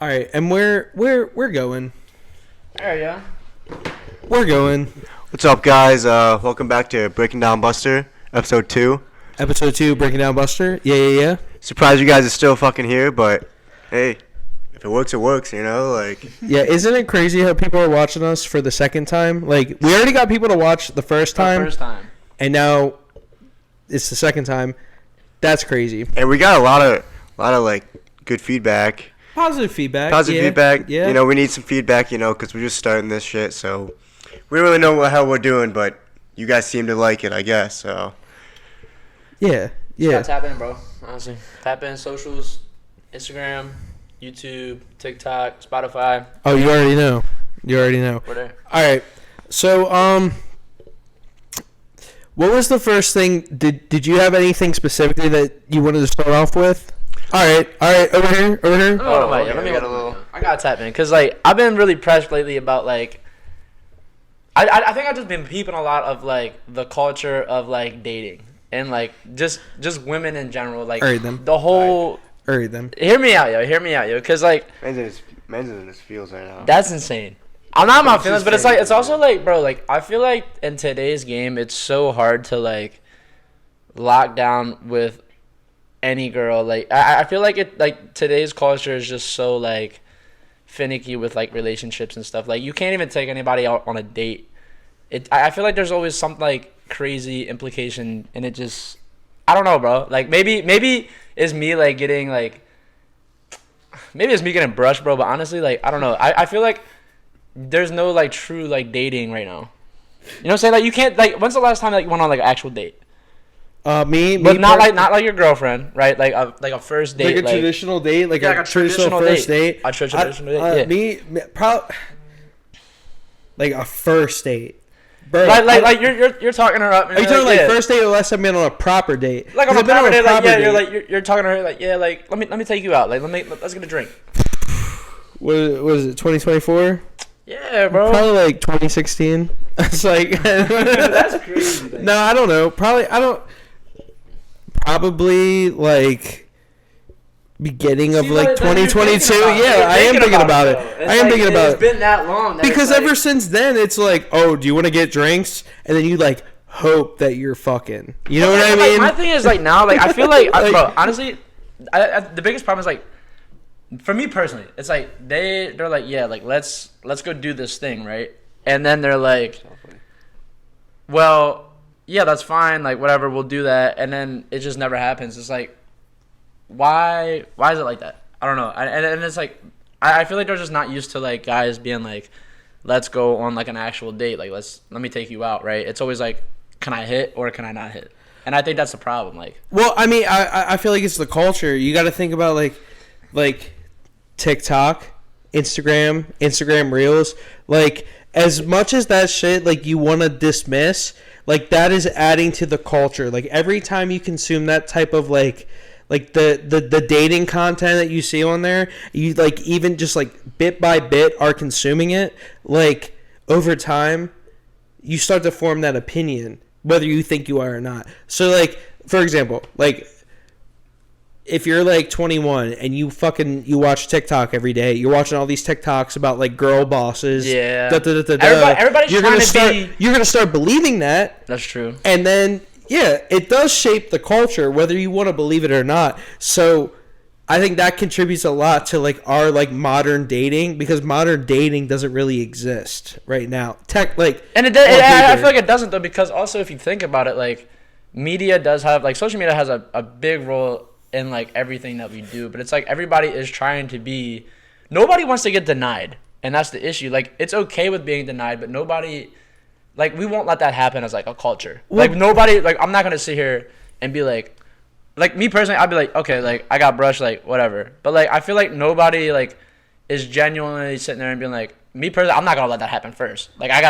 right, and we're going. There you go. We're going. What's up, guys? Welcome back to Breaking Down Buster, episode 2. Episode 2, Breaking Down Buster. Yeah. Surprised you guys are still fucking here, but hey, if it works, it works, you know? Like, yeah, isn't it crazy how people are watching us for the second time? Like, we already got people to watch the first time. And now it's the second time. That's crazy. And we got a lot of like good feedback. Positive feedback. Yeah. You know, we need some feedback, you know, because we're just starting this shit, so we don't really know what hell we're doing, but you guys seem to like it, I guess, so. Yeah. Tap in, bro. Honestly, tap in socials, Instagram, YouTube, TikTok, Spotify. Oh, you already know. We're there. All right. So, what was the first thing? Did you have anything specifically that you wanted to start off with? All right. Over here. Oh, yeah. Let me get a little. I gotta tap in because like I've been really pressed lately about like. I think I've just been peeping a lot of like the culture of like dating and like just women in general, like the whole. Them. Hear me out, yo. Because like Man's in his feels right now. That's insane. I'm not in my feelings, but it's also like, bro, like I feel like in today's game, it's so hard to like lock down with any girl. Like I feel like it, like today's culture is just so like finicky with like relationships and stuff. Like you can't even take anybody out on a date. I feel like there's always some like crazy implication, and it just, I don't know, bro. Like maybe it's me like getting like, maybe it's me getting brushed, bro. But honestly, like I don't know. I feel like there's no like true like dating right now. You know what I'm saying? Like you can't like. When's the last time like you went on like an actual date? Me, but not like your girlfriend, right? Like a first date, like a traditional date, like a traditional first date. A traditional date. Me, probably like a first date. Bro, like you're talking her up. Are you talking like first date or last time being on a proper date? Like on a proper date, like yeah, you're talking to her like yeah, like let me take you out, like let's get a drink. What was it? 2024? Yeah, bro. Probably like 2016. It's like that's crazy. No, I don't know. Probably like beginning of like 2022. Yeah, I am thinking about it. It's been that long. Because ever since then, it's like, oh, do you want to get drinks? And then you like hope that you're fucking. You know what I mean? My thing is like now, like I feel like, bro, honestly, the biggest problem is like, for me personally, it's like they're like, yeah, like let's go do this thing, right? And then they're like, well, yeah, that's fine, like whatever, we'll do that, and then it just never happens. It's like, why is it like that? I don't know. And it's like, I feel like they're just not used to like guys being like, let's go on like an actual date, like let me take you out, right? It's always like, can I hit or can I not hit? And I think that's the problem. Like, well, I mean, I feel like it's the culture. You got to think about like TikTok, Instagram Reels, like as much as that shit like you want to dismiss, like that is adding to the culture. Like every time you consume that type of like the dating content that you see on there, you like even just like bit by bit are consuming it, like over time you start to form that opinion whether you think you are or not. So like for example, like if you're like 21 and you watch TikTok every day, you're watching all these TikToks about like girl bosses. Yeah. Everybody's you're gonna start believing that. That's true. And then yeah, it does shape the culture whether you want to believe it or not. So I think that contributes a lot to like our like modern dating, because modern dating doesn't really exist right now. I feel like it doesn't though, because also if you think about it, like media does have like social media has a big role in like everything that we do, but it's like everybody is trying to be, nobody wants to get denied, and that's the issue. Like it's okay with being denied, but nobody, like we won't let that happen as like a culture. Like nobody, like I'm not gonna sit here and be like me personally, I'd be like, okay, like I got brushed, like whatever, but like I feel like nobody like is genuinely sitting there and being like, me personally, I'm not gonna let that happen first. Like I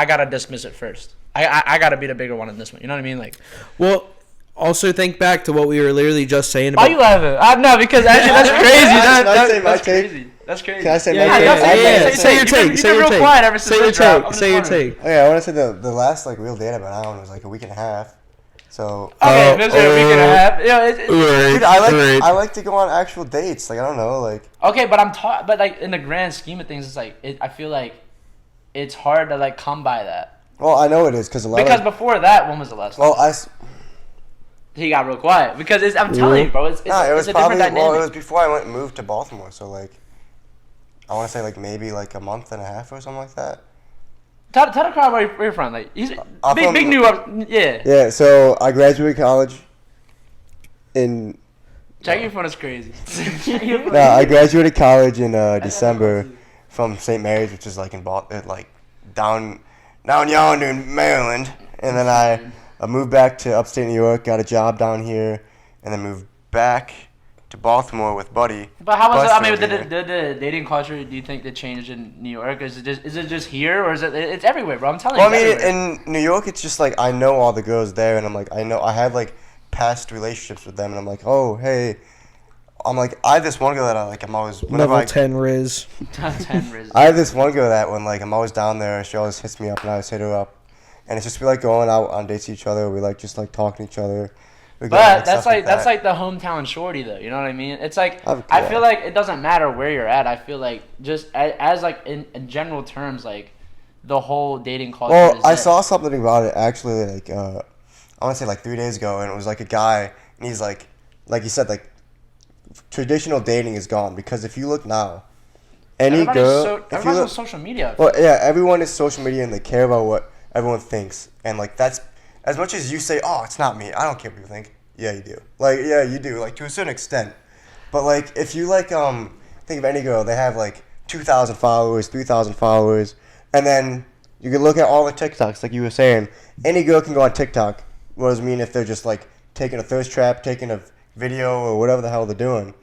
gotta dismiss it first. I gotta be the bigger one in this one. You know what I mean? Like, well. Also, think back to what we were literally just saying about... Why are you laughing? No, because actually that's crazy. That's crazy. That's crazy. Can I say my take? Say your take. Say your take. Say your take. Oh, yeah, I want to say the last like real date I've been on was like a week and a half. So Okay, Mr. A week and a half. dude, I like to go on actual dates. Like I don't know, like. Okay, but but like in the grand scheme of things, it's like I feel like it's hard to like come by that. Well, I know it is because before that, when was the last? Well, he got real quiet because I'm telling you, bro, it's a different dynamic. Well, it was before I went and moved to Baltimore, so like, I want to say like maybe like a month and a half or something like that. Tell the crowd where you're from. Like he's big new up, yeah. Yeah, so I graduated college in. Check your phone is crazy. No, I graduated college in December from St. Mary's, which is like in down yonder in Maryland, and then I moved back to upstate New York, got a job down here, and then moved back to Baltimore with Buddy. But how was it? I mean, the dating culture, do you think that changed in New York? Is it just here, or is it's everywhere, bro? I'm telling you. Well, I mean, in New York, it's just like I know all the girls there, and I'm like, I have like past relationships with them, and I'm like, oh, hey. I'm like, I have this one girl that I'm always... Level 10 Riz. 10 Riz. I have this one girl that when, like, I'm always down there, she always hits me up, and I always hit her up. And it's just we like going out on dates with each other. We like just like talking to each other. But that's like the hometown shorty though. You know what I mean? It's like I feel like it doesn't matter where you're at. I feel like just as like in general terms, like the whole dating culture. Well, I saw something about it actually. Like I want to say like 3 days ago, and it was like a guy, and he's like you said, like traditional dating is gone because if you look now, everybody's on social media. Well, yeah, everyone is social media and they care about what everyone thinks, and like that's as much as you say, oh, it's not me. I don't care what you think. Yeah, you do. Like, yeah, you do. Like to a certain extent, but like if you like think of any girl, they have like 2,000 followers, 3,000 followers, and then you can look at all the TikToks, like you were saying. Any girl can go on TikTok. What does it mean if they're just like taking a thirst trap, taking a video or whatever the hell they're doing?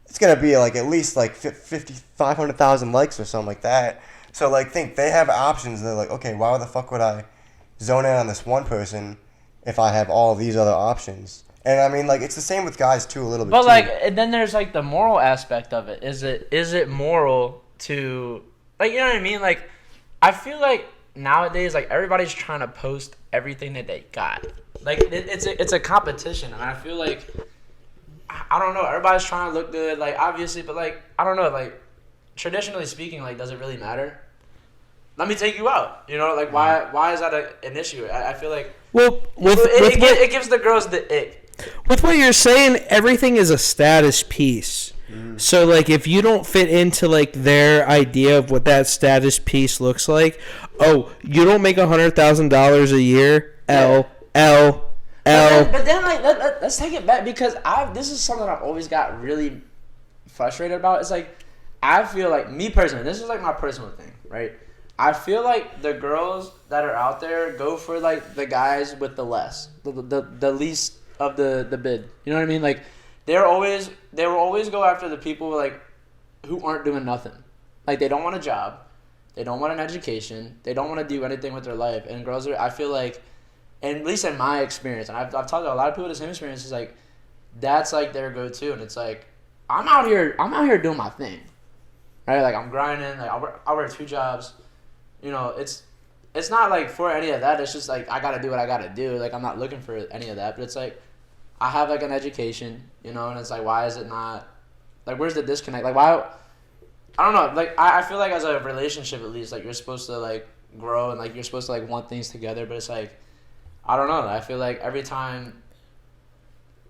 It's gonna be like at least like 500,000 likes or something like that. So like think they have options. They're like, okay, why the fuck would I zone in on this one person if I have all these other options? And I mean, like it's the same with guys too, a little bit. But too. like, and then there's like the moral aspect of it. Is it moral to like, you know what I mean? Like, I feel like nowadays, like everybody's trying to post everything that they got. Like it's a competition, and I feel like I don't know. Everybody's trying to look good, like obviously, but like I don't know, like traditionally speaking, like does it really matter? Let me take you out. You know, like why is that an issue? I feel like it gives the girls the ick. With what you're saying, everything is a status piece. So like if you don't fit into like their idea of what that status piece looks like, oh, you don't make $100,000 a year. But then like let's take it back because this is something I've always got really frustrated about. It's like I feel like me personally, this is like my personal thing, right? I feel like the girls that are out there go for like the guys with the less, the least of the bid. You know what I mean? Like they will always go after the people like who aren't doing nothing. Like they don't want a job, they don't want an education, they don't want to do anything with their life. And girls are, I feel like, and at least in my experience, and I've talked to a lot of people with the same experience, is like that's like their go-to, and it's like I'm out here doing my thing, right? Like I'm grinding, like I work 2 jobs. You know, it's not like for any of that. It's just like I gotta do what I gotta do. Like I'm not looking for any of that. But it's like I have like an education, you know, and it's like why is it not like where's the disconnect? Like why? I don't know. Like I feel like as a relationship at least, like you're supposed to like grow and like you're supposed to like want things together. But it's like I don't know. I feel like every time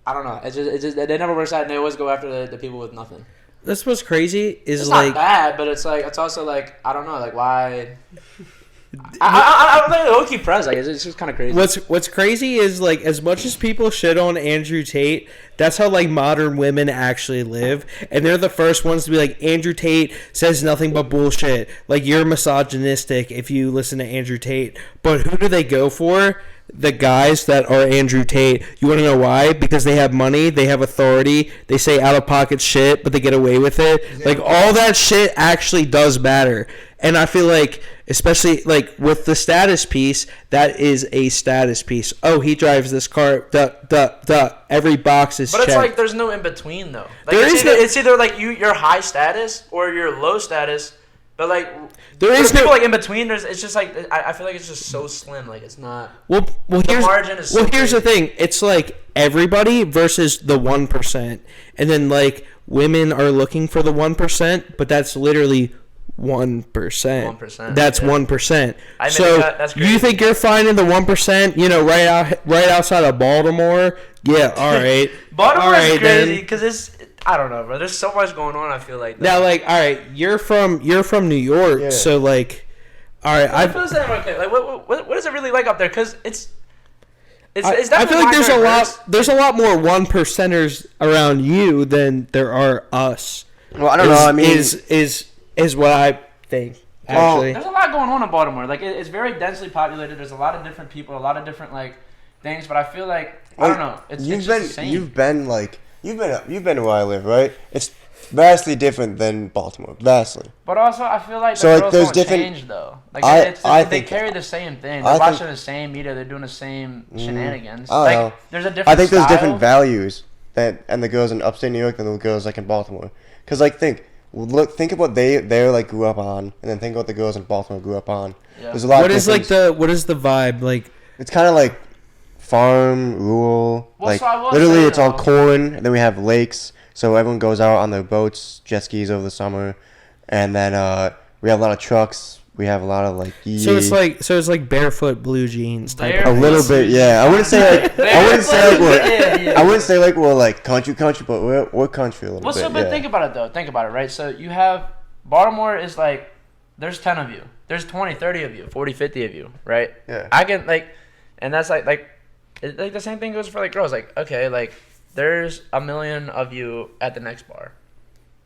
I don't know. It just it never works out, and they always go after the people with nothing. That's what's crazy is it's like not bad, but it's like it's also like I don't know, like why. I don't think they'll keep friends. Like it's just kind of crazy. What's crazy is like as much as people shit on Andrew Tate, that's how like modern women actually live, and they're the first ones to be like Andrew Tate says nothing but bullshit. Like you're misogynistic if you listen to Andrew Tate. But who do they go for? The guys that are Andrew Tate. You want to know why? Because they have money, they have authority, they say out of pocket shit, but they get away with it. Exactly. Like all that shit actually does matter. And I feel like, especially like with the status piece, that is a status piece. Oh, he drives this car. Every box is checked. But it's like there's no in between though. Like it's either like you're high status or you're low status, But like, there is people no, like in between. It's just like I feel like it's just so slim. Like it's not. Well, The margin is so here's the big. thing. It's like everybody versus the 1%, and then like women are looking for the 1%, but that's literally 1%. 1%, That's yeah. 1%. I mean, So that's crazy. you think you're finding the 1%? You know, right outside of Baltimore? Yeah. All right. Baltimore All right, is crazy then. because I don't know, bro. There's so much going on. I feel like Now, like, all right, you're from New York, Yeah. so like, all right, I feel the same. Okay, like what is it really like up there? Because it's definitely I feel like not diverse. there's a lot more 1%ers around you than there are us. Well, I don't know. I mean, is what I think. Actually, There's a lot going on in Baltimore. Like it's very densely populated. There's a lot of different people, a lot of different like things. But I feel like I don't know. It's just the same. you've been to where I live, right? It's vastly different than Baltimore, vastly. But also, I feel like the So, like, girls there's don't different- change though. Like I they think- carry the same thing. I They're think- watching the same media. They're doing the same shenanigans. I don't Like know. there's a different. I think there's style. different values and the girls in upstate New York than the girls like in Baltimore. Cause like think of what they like grew up on, and then think what the girls in Baltimore grew up on. Yeah. There's a lot. what of is like difference. what is the vibe like? It's kind of like farm, rural. Well, like so I will literally, say, it's all though- corn, and then we have lakes. So everyone goes out on their boats, jet skis over the summer, and then we have a lot of trucks. We have a lot of like. So it's like barefoot blue jeans type. Barefoot. a little bit, yeah. I wouldn't say like I wouldn't say like we're I wouldn't say like we're like country, but we're country a little Well, bit. so but yeah. think about it though. Think about it, right? So you have Baltimore is like there's 10 of you. There's 20, 30 of you, 40, 50 of you, right? Yeah. I can like and that's like the same thing goes for like girls. Like, okay, like there's a million of you at the next bar.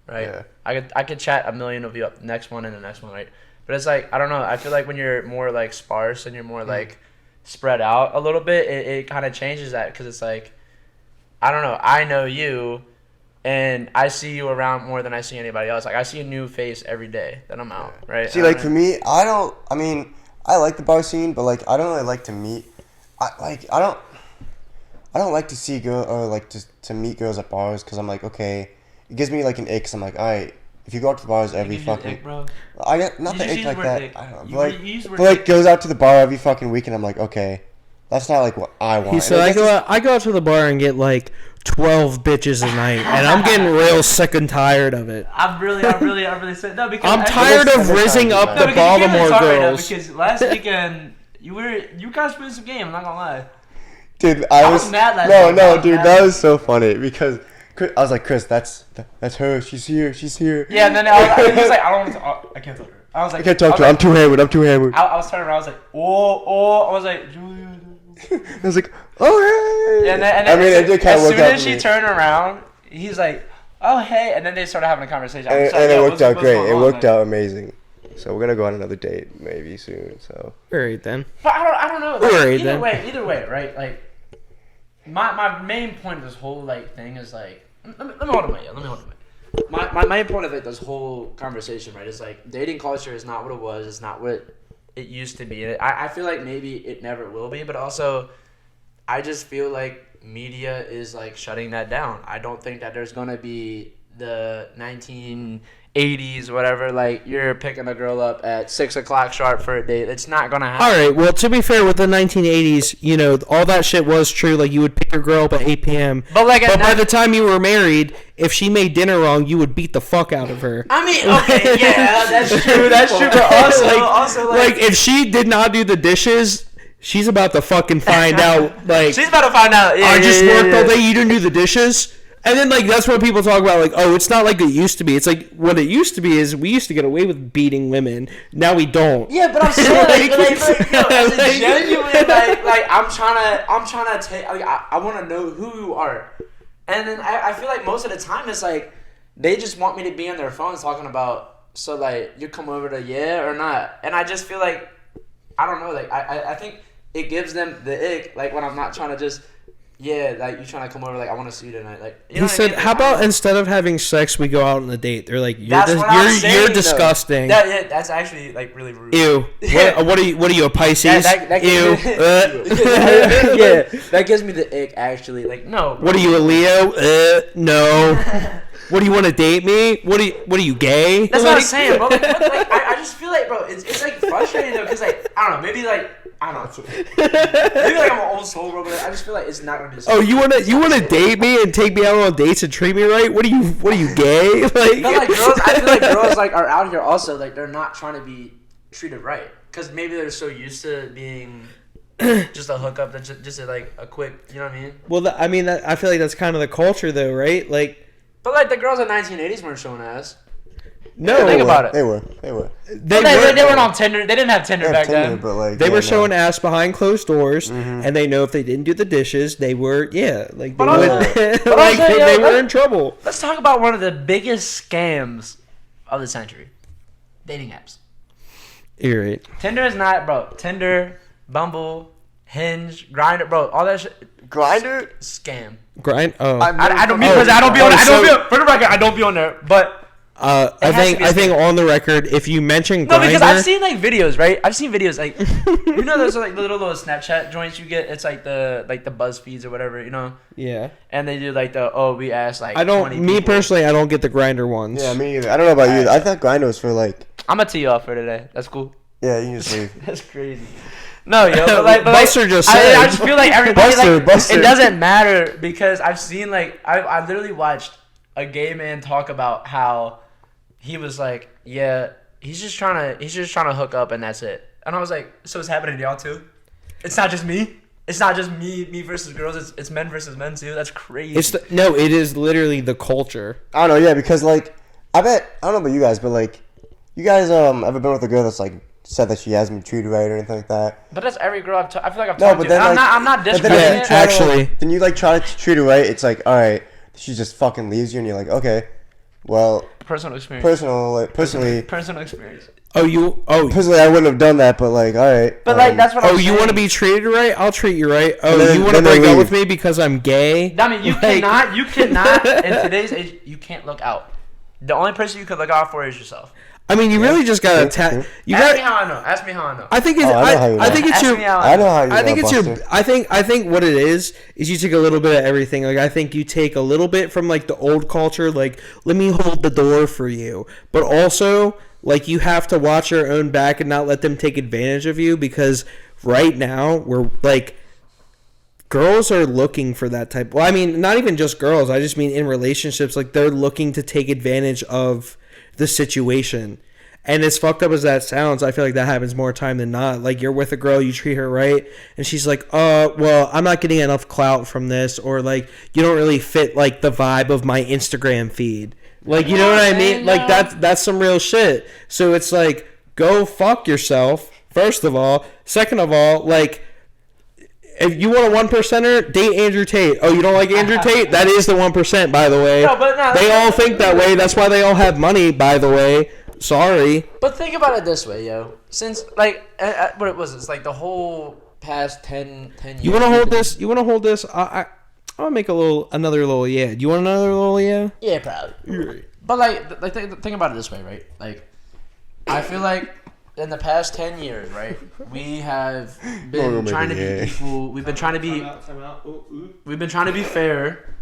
Right? Yeah. I could chat a million of you up the next one and the next one, right? But it's like I don't know, I feel like when you're more like sparse and you're more like spread out a little bit, it kind of changes that because it's like I don't know, I know you and I see you around more than I see anybody else. Like I see a new face every day that I'm out, right? See, like for me, I mean, I like the bar scene, but like I don't really like to meet. I don't like to see girl or like to meet girls at bars because I'm like, okay, it gives me like an ick. 'Cause I'm like, all right, if you go out to the bars every fucking, bro. I got not You the just ick use like the word that. ick. I don't know, You but like, use the word but like ick. goes out to the bar every fucking week, and I'm like, okay, that's not like what I want. He said Like, I go out to the bar and get like 12 bitches a night, and I'm getting real sick and tired of it. I'm really sad. No, because I'm I- tired of Every rizzing time, up man. the No, because you can't really Baltimore talk right now girls. because last weekend you guys played some game. I'm not gonna lie. dude, I was mad last no, night. I no, was dude, mad. that was so funny because I was like, Chris, that's her. She's here. Yeah, and then he was like, I don't want to. I can't talk to her. I was like, I can't talk to her. I'm too hammered. I was turning around. I was like, oh. I was like, Julia. I was like, oh hey. Yeah, and then I mean, it did kind as of work soon out as for she me. turned around, he's like, oh hey, and then they started having a conversation. I'm And, just like, and it yo, worked what's out great. going It on? worked Like- out amazing. So we're gonna go on another date maybe soon. So All right then. But I don't know. Like, Alright, either then. way, right? Like, my main point of this whole like thing is like, let me hold it a minute. My main point of like this whole conversation, right, is like dating culture is not what it was. It's not what it used to be. I feel like maybe it never will be, but also I just feel like media is like shutting that down. I don't think that there's gonna be the 1980s whatever. Like you're picking a girl up at 6 o'clock sharp for a date. It's not gonna happen. All right. Well, to be fair, with the 1980s, you know, all that shit was true. Like you would pick your girl up at 8 p.m. But like, But by the time you were married, if she made dinner wrong, you would beat the fuck out of her. I mean, okay, yeah, that's true. That's true. But also, like if she did not do the dishes, she's about to fucking find out. Like she's about to find out. Yeah, I just yeah, worked yeah. all day. You didn't do the dishes. And then, like, that's what people talk about, like, oh, it's not like it used to be. It's like, what it used to be is we used to get away with beating women. Now we don't. Yeah, but I'm saying, like, yo, as a Like- genuine, like, I'm trying to take, like, I want to know who you are. And then I feel like most of the time it's like, they just want me to be on their phones talking about, so, like, you come over to yeah or not. And I just feel like, I don't know, like, I think it gives them the ick, like, when I'm not trying to just, yeah, like, you trying to come over, like, I want to see you tonight. Like, you know He what I said, mean? how about instead of having sex, we go out on a date? They're like, That's what I'm saying, you're though. disgusting. That's actually, like, really rude. Ew. Yeah. What are you, a Pisces? That Ew. gives me, yeah, that gives me the ick. Actually, like no. What are you, a Leo? No. What do you want to date me? What are you gay? That's what I'm saying, bro. Like, I just feel like, bro, it's like frustrating though, cause like I don't know, maybe like I don't know, maybe like I'm an old soul, bro. But I just feel like it's not gonna be. Oh, you wanna date me and take me out on dates and treat me right? What are you gay? Like, I feel like girls like are out here also like they're not trying to be treated right, cause maybe they're so used to being just a hookup that's just like a quick, you know what I mean? Well, I feel like that's kind of the culture though, right? Like. But like the girls in 1980s weren't showing ass. No, think about it. They were. They weren't on Tinder. They didn't have Tinder back then. But like, they were showing ass behind closed doors, and they know if they didn't do the dishes, they were like they they were in trouble. Let's talk about one of the biggest scams of the century: dating apps. You're right. Tinder is not, bro. Tinder, Bumble, Hinge, Grindr, bro. All that shit. Grindr scam. Oh, I don't be on. For the record, I don't be on there. But I think on the record, if you mention Grindr, no, because I've seen like videos, right? I've seen videos like you know those like little Snapchat joints you get. It's like the BuzzFeeds or whatever, you know. Yeah. And they do like we asked like. Personally, I don't get the Grindr ones. Yeah, me either. I don't know about you. I thought Grindr was for like. I'm gonna tee you off for today. That's cool. Yeah, you can just leave. That's crazy. No, yo, but Buster just said. I just feel like everybody Buster. It doesn't matter because I've seen like I literally watched a gay man talk about how he was like, yeah, he's just trying to hook up and that's it. And I was like, so it's happening to y'all too? It's not just me. It's not just me versus girls. It's men versus men too. That's crazy. It is literally the culture. I don't know, yeah, because like I don't know about you guys, but like you guys ever been with a girl that's like said that she hasn't been treated right or anything like that? But that's every girl I feel like I've talked to. Then, I'm not discrediting it. Actually. Then you like try to treat her right. It's like, all right, she just fucking leaves you, and you're like, okay, well, personal experience. Personal experience. Personally, I wouldn't have done that, but like, all right. But like, that's what I'm saying. You want to be treated right? I'll treat you right. You want to break up with me because I'm gay? I mean, you cannot in today's age, you can't look out. The only person you could look out for is yourself. I mean, you really just gotta Ask me how I know. Ask me how I know. I think it's. I think it's your. I know how you know. I think it's your. I think what it is you take a little bit of everything. Like I think you take a little bit from like the old culture. Like let me hold the door for you, but also like you have to watch your own back and not let them take advantage of you because right now we're like. Girls are looking for that type. Well, I mean, not even just girls. I just mean in relationships, like they're looking to take advantage of the situation. And as fucked up as that sounds, I feel like that happens more time than not. Like you're with a girl, you treat her right, and she's like, well, I'm not getting enough clout from this, or like you don't really fit like the vibe of my Instagram feed. Like you know what I mean? Like that's some real shit. So it's like, go fuck yourself, first of all. Second of all, like if you want a 1%er, date Andrew Tate. Oh, you don't like Andrew Tate? That is the 1%, by the way. No, but no, they all think that way. That's why they all have money, by the way. Sorry. But think about it this way, yo. Since, like, what it was, it's like the whole past 10 years. You want to hold this? You want to hold this? I'm going to make another little yeah. Do you want another little yeah? Yeah, probably. But, like think about it this way, right? Like, I feel like in the past 10 years, right, we have been trying to be equal. We've been trying to be. We've been trying to be fair.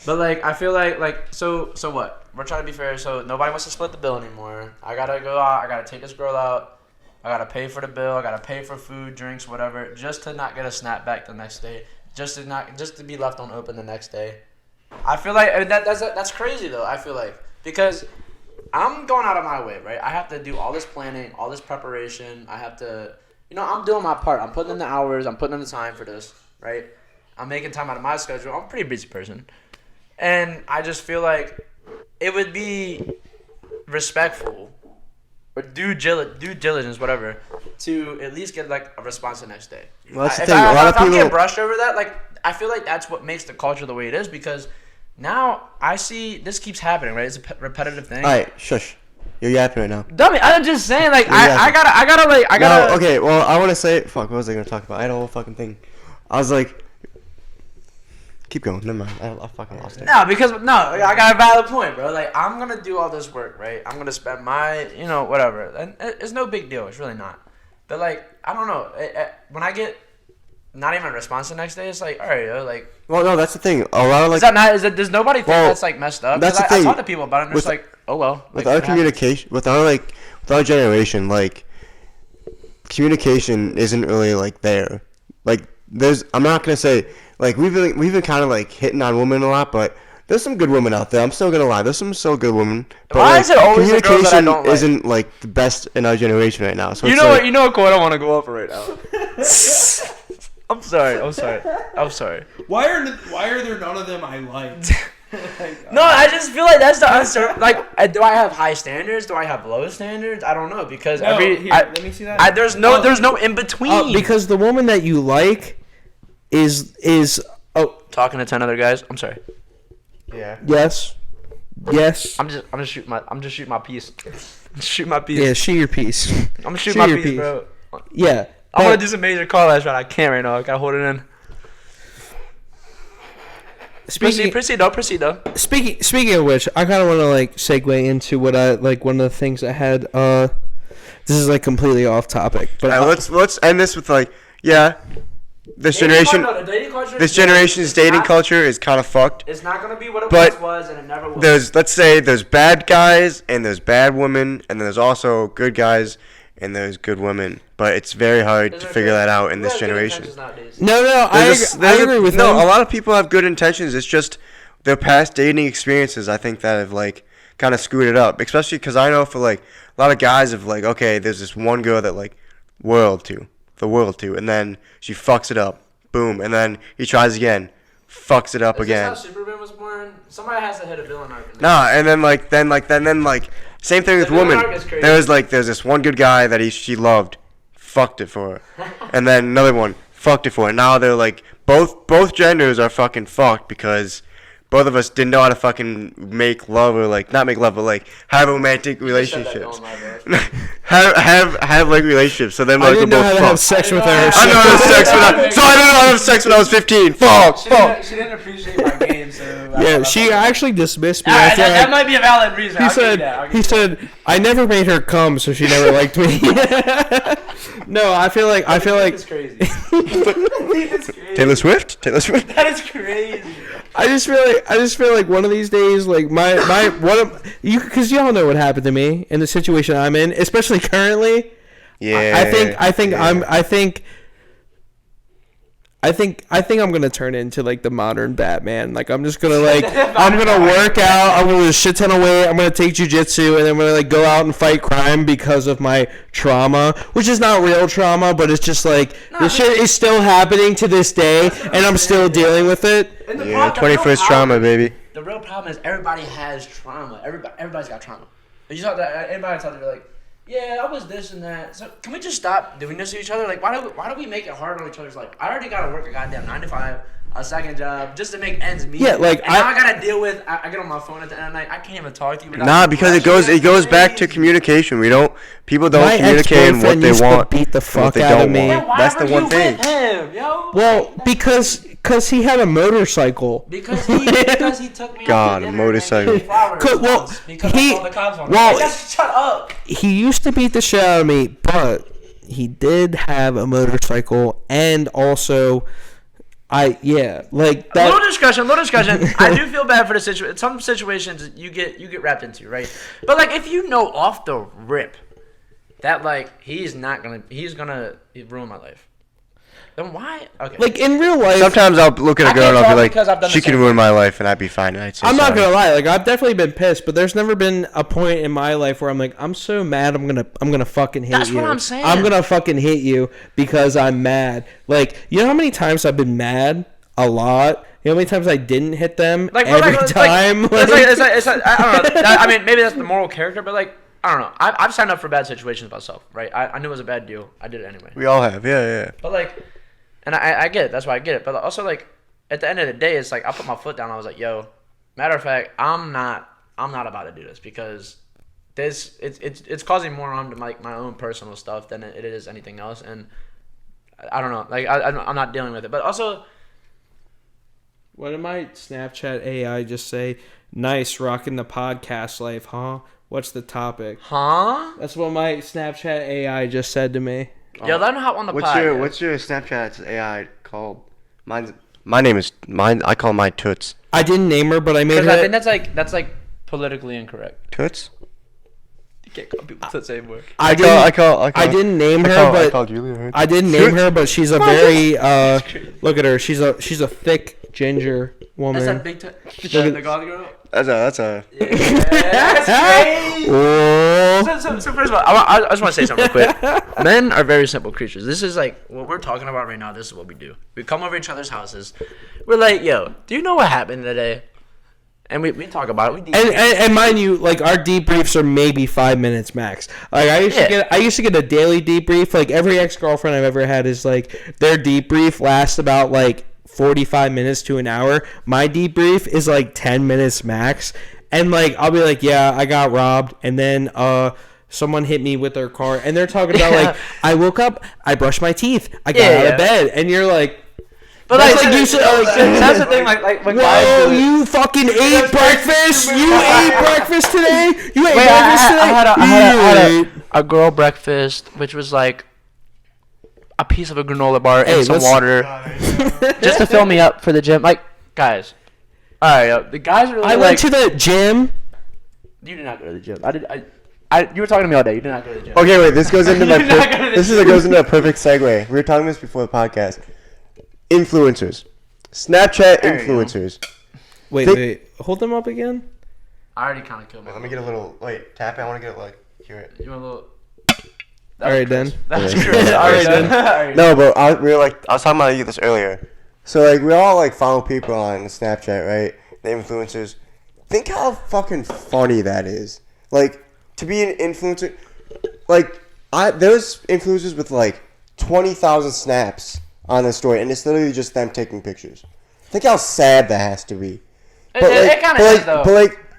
But like, I feel like so what? We're trying to be fair. So nobody wants to split the bill anymore. I gotta go out. I gotta take this girl out. I gotta pay for the bill. I gotta pay for food, drinks, whatever, just to not get a snapback the next day. Just to be left on open the next day. I feel like that's crazy though. I feel like because I'm going out of my way, right? I have to do all this planning, all this preparation. I have to, I'm doing my part. I'm putting in the hours. I'm putting in the time for this, right? I'm making time out of my schedule. I'm a pretty busy person. And I just feel like it would be respectful or due diligence, whatever, to at least get like a response the next day. Well, that's the thing. A lot of people get brushed over that. Like, I feel like that's what makes the culture the way it is because now I see this keeps happening, right? It's a repetitive thing. All right, shush. You're yapping right now. Dummy, I'm just saying, like, I gotta. No, okay, well, I want to say, fuck, what was I going to talk about? I had a whole fucking thing. I was like, keep going, never mind. I fucking lost it. No, I got a valid point, bro. Like, I'm going to do all this work, right? I'm going to spend my, whatever. And it's no big deal. It's really not. But, like, I don't know. When I get not even a response the next day. It's like, all right, yo, like. Well, no, that's the thing. A lot of like. Is that not? Is it? Does nobody think that's like messed up? That's the I thing. talk to people about it. And it's like, oh well. With like, our communication, with our generation, like communication isn't really like there. Like I'm not gonna say like we've been kind of like hitting on women a lot, but there's some good women out there. I'm still gonna lie. There's some so good women. But why like, is it always the girls that I don't like? isn't like the best in our generation right now. So you it's know like, what? You know what quote I want to go over right now. I'm sorry. Why are there none of them I like? No, I just feel like that's the answer. Like, do I have high standards? Do I have low standards? I don't know because let me see that. there's no in between. Because the woman that you like is talking to 10 other guys. I'm sorry. yeah. Yes. I'm just shooting my piece. Shoot my piece. Yeah, shoot your piece. I'm gonna shoot my piece, bro. Yeah. I want to do some major call outs, but I can't right now. I gotta hold it in. Proceed though. Speaking of which, I kind of want to like segue into what I like. One of the things I had. This is like completely off topic, but let's end this with like this generation's dating culture is kind of fucked. It's not gonna be what it once was, and it never will. There's bad guys and there's bad women, and there's also good guys and there's good women. But it's very hard to figure that out in this generation. No, I agree with no. him. A lot of people have good intentions. It's just their past dating experiences, I think, that have like kind of screwed it up. Especially because I know for like a lot of guys have like, okay, there's this one girl that like the world to, and then she fucks it up, boom, and then he tries again, fucks it up again. Is this how Superman was born? Somebody has to hit a villain arc. Nah, and then same thing with women. There's this one good guy that she loved, fucked it for her, and then another one fucked it for her. Now they're like both genders are fucking fucked because both of us didn't know how to fucking make love or like not make love but like have romantic relationships. have like relationships. So then like we're both fucked. Have sex with her. I know how to have sex so I didn't know how to have sex when I was 15. Fuck. She didn't appreciate my game, so yeah, she actually dismissed me. That might be a valid reason. He said I never made her come, so she never liked me. No, I feel like it's crazy. Taylor Swift. That is crazy. I just feel like one of these days, like my one of you, because y'all know what happened to me in the situation I'm in, especially currently. Yeah. I think I'm gonna turn into like the modern Batman. Like I'm just gonna I'm gonna work out. I'm gonna lose a shit ton of weight. I'm gonna take jujitsu, and then I'm gonna like go out and fight crime because of my trauma, which is not real trauma, but it's just like this shit is still happening to this day, and I'm still dealing with it. Yeah, 21st trauma, baby. The real problem is everybody has trauma. Everybody's got trauma. But you talk that anybody talk to you like, yeah, I was this and that. So can we just stop doing this to each other? Like, why do we make it hard on each other's life? I already gotta work a goddamn 9 to 5, a second job, just to make ends meet. Yeah, like and now I gotta deal with. I get on my phone at the end of the night. I can't even talk to you. Nah, because it goes back to communication. People don't communicate on what they want. Beat the fuck out of me. That's the one thing. Him, yo? Well, because he had a motorcycle. Because he took me. God, a motorcycle. Shut up. He used to beat the shit out of me, but he did have a motorcycle, and also, like that. Little discussion. I do feel bad for the situation. Some situations you get wrapped into, right? But like if you know off the rip that like he's gonna ruin my life. Then why? Okay. Like in real life, sometimes I'll look at a girl and I'll be like, she can ruin my life, and I'd be fine. And I'd say I'm not gonna lie. Like I've definitely been pissed, but there's never been a point in my life where I'm like, I'm so mad. I'm gonna fucking hit you. That's what I'm saying. I'm gonna fucking hit you because I'm mad. Like you know how many times I've been mad? A lot. You know how many times I didn't hit them? Like every time. It's like, I don't know. I mean, maybe that's the moral character, but like. I don't know. I've signed up for bad situations myself, right? I knew it was a bad deal. I did it anyway. We all have, yeah. But like, and I get it. That's why I get it. But also like, at the end of the day, it's like I put my foot down. I was like, yo, matter of fact, I'm not about to do this because it's causing more harm to like my own personal stuff than it is anything else. And I don't know. Like I'm not dealing with it. But also, what did my Snapchat AI just say? Nice, rocking the podcast life, huh? What's the topic? Huh? That's what my Snapchat AI just said to me. Yo, let him hop on the What's pod. your Snapchat's AI called? My name is mine. I call mine Toots. I didn't name her, but I made Because her. I think that's like politically incorrect. Toots? You can't call people Toots anymore. I didn't name her, but I didn't name her, but she's a very look at her. She's a thick ginger woman. That's that big the God girl. That's a. Yeah, that's crazy. So first of all, I just want to say something real quick. Men are very simple creatures. This is like what we're talking about right now. This is what we do. We come over each other's houses. We're like, yo, do you know what happened today? And we talk about it. And mind you, like our debriefs are maybe 5 minutes max. Like I used to get a daily debrief. Like every ex-girlfriend I've ever had is like their debrief lasts about like 45 minutes to an hour. My debrief is like 10 minutes max. And like I'll be like, yeah, I got robbed, and then someone hit me with their car, and they're talking about like I woke up, I brushed my teeth, I got out of bed, and you're like. But like you said, that's the thing. Like when whoa, you fucking ate breakfast? You ate breakfast today? You ate breakfast today? I had a girl breakfast, which was like a piece of a granola bar and some water, just to fill me up for the gym. Like, guys, all right, the guys are really. I went to the gym. You did not go to the gym. You were talking to me all day. You did not go to the gym. Okay, wait. This goes into my. Goes into a perfect segue. We were talking this before the podcast. Influencers, Snapchat influencers. Wait, hold them up again. I already kind of killed me. Let me get a little. Wait, tap it. I want to get it hear it. You want a little? All right, then. That's Chris. All right, then. No, but I was talking about this earlier. So like we all like follow people on Snapchat, right? The influencers. Think how fucking funny that is. Like to be an influencer. Like there's influencers with like 20,000 snaps on their story, and it's literally just them taking pictures. Think how sad that has to be. It kind of is though.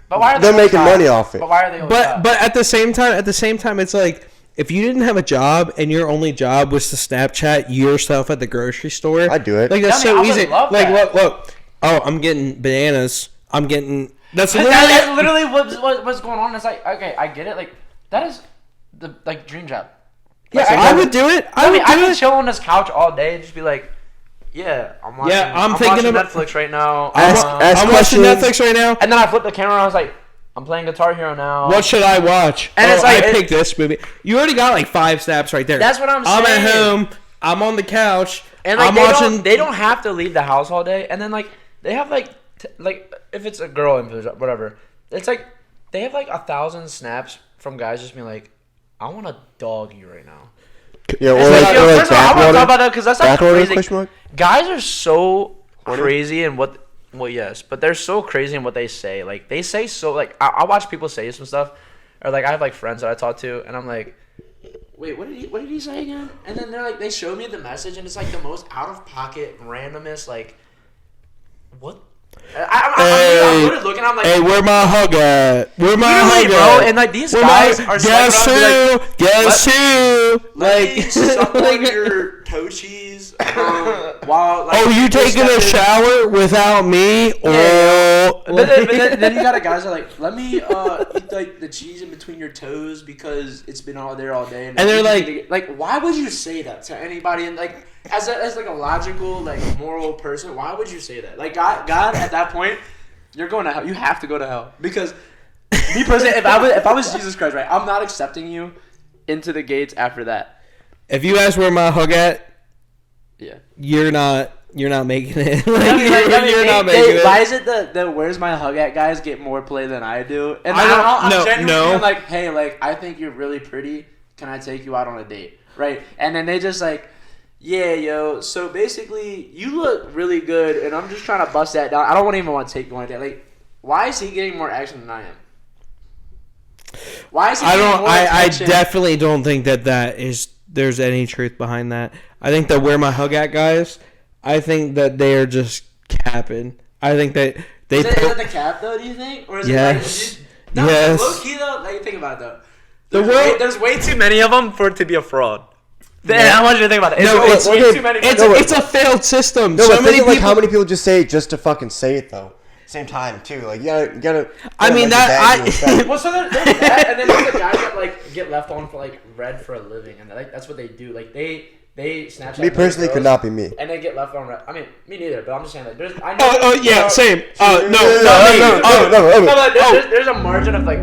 But why are they're making money off it? But why are they? But at the same time, it's like if you didn't have a job and your only job was to Snapchat yourself at the grocery store, I'd do it. Like that's so easy. Like look. Oh, I'm getting bananas. I'm getting. That's literally what's going on. It's like okay, I get it. Like that is the dream job. Yeah, I would do it. I can chill on this couch all day and just be like, yeah, I'm watching. Yeah, I'm watching Netflix right now. I'm watching Netflix right now. And then I flip the camera and I was like, I'm playing Guitar Hero now. What should I watch? And it's like I picked this movie. You already got like 5 snaps right there. That's what I'm saying. I'm at home. I'm on the couch. And like they don't have to leave the house all day. And then like they have like if it's a girl influencer, whatever, it's like they have like 1,000 snaps from guys just being like, I want to dog you right now. Yeah, first of all, I want to talk about that because that's like crazy. Guys are so crazy in what. Well, yes, but they're so crazy in what they say. Like they say so. Like I watch people say some stuff, or like I have like friends that I talk to, and I'm like, wait, what did he say again? And then they're like, they show me the message, and it's like the most out of pocket, randomest, like, what? I'm literally looking. I'm like, hey, where my hug at? Where my hug bro? at? And like these guys are guess who? Like, guess who? Like suck on your toe cheese. While like, you taking a shower without me? Yeah. But then you got guys that are like, let me eat like the cheese in between your toes because it's been all there all day. And they're like, why would you say that to anybody? And like, as like a logical, like moral person, why would you say that? Like God at that point, you're going to hell. You have to go to hell because me personally, if I was Jesus Christ, right, I'm not accepting you into the gates after that. If you ask where my hug at, yeah, you're not making it. You're not making it. Why is it the where's my hug at guys get more play than I do? And I'm genuinely being like, hey, like I think you're really pretty. Can I take you out on a date? Right? And then they just like, yeah, yo. So basically, you look really good, and I'm just trying to bust that down. I don't even want to take you on a date. Like, why is he getting more action than I am? Why is he getting more attention? I definitely don't think that is. There's any truth behind that. I think that where my hug at guys, I think that they are just capping. I think that they. Is it the cap though? Do you think, or is yes, it like, no, yes. Low key though, like think about it though. There's way too many of them for it to be a fraud. Yeah. I want you to think about it. It's way too many. It's a failed system. No, so many people. Like how many people just say it just to fucking say it though. same time too. Like you gotta. I mean that Well, so there's that, and then there's the guys that like get left on for like red for a living, and like that's what they do. Like they Snapchat. Me personally could not be me. And they get left on red. I mean, me neither. But I'm just saying like Oh yeah, same. No. There's a margin of like